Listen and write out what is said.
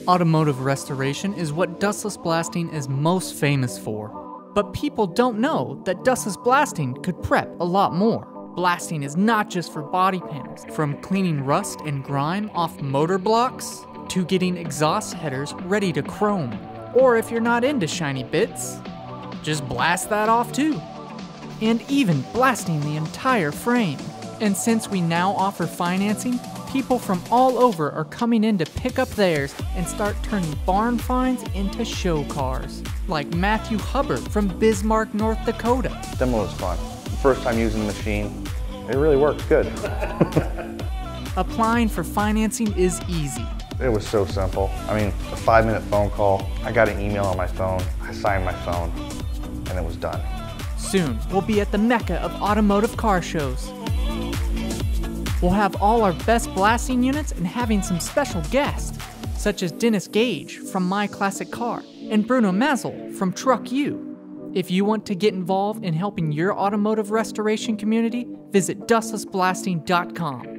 Automotive restoration is what Dustless blasting is most famous for. But people don't know that Dustless blasting could prep a lot more. Blasting is not just for body panels, from cleaning rust and grime off motor blocks to getting exhaust headers ready to chrome. Or if you're not into shiny bits, just blast that off too. And even blasting the entire frame. And since we now offer financing, people from all over are coming in to pick up theirs and start turning barn finds into show cars. Like Matthew Hubbard from Bismarck, North Dakota. Demo was fun. First time using the machine, it really works good. Applying for financing is easy. It was so simple. I mean, a 5-minute phone call, I got an email on my phone, I signed my phone, and it was done. Soon, we'll be at the mecca of automotive car shows. We'll have all our best blasting units and having some special guests, such as Dennis Gage from My Classic Car and Bruno Mazel from Truck U. If you want to get involved in helping your automotive restoration community, visit dustlessblasting.com.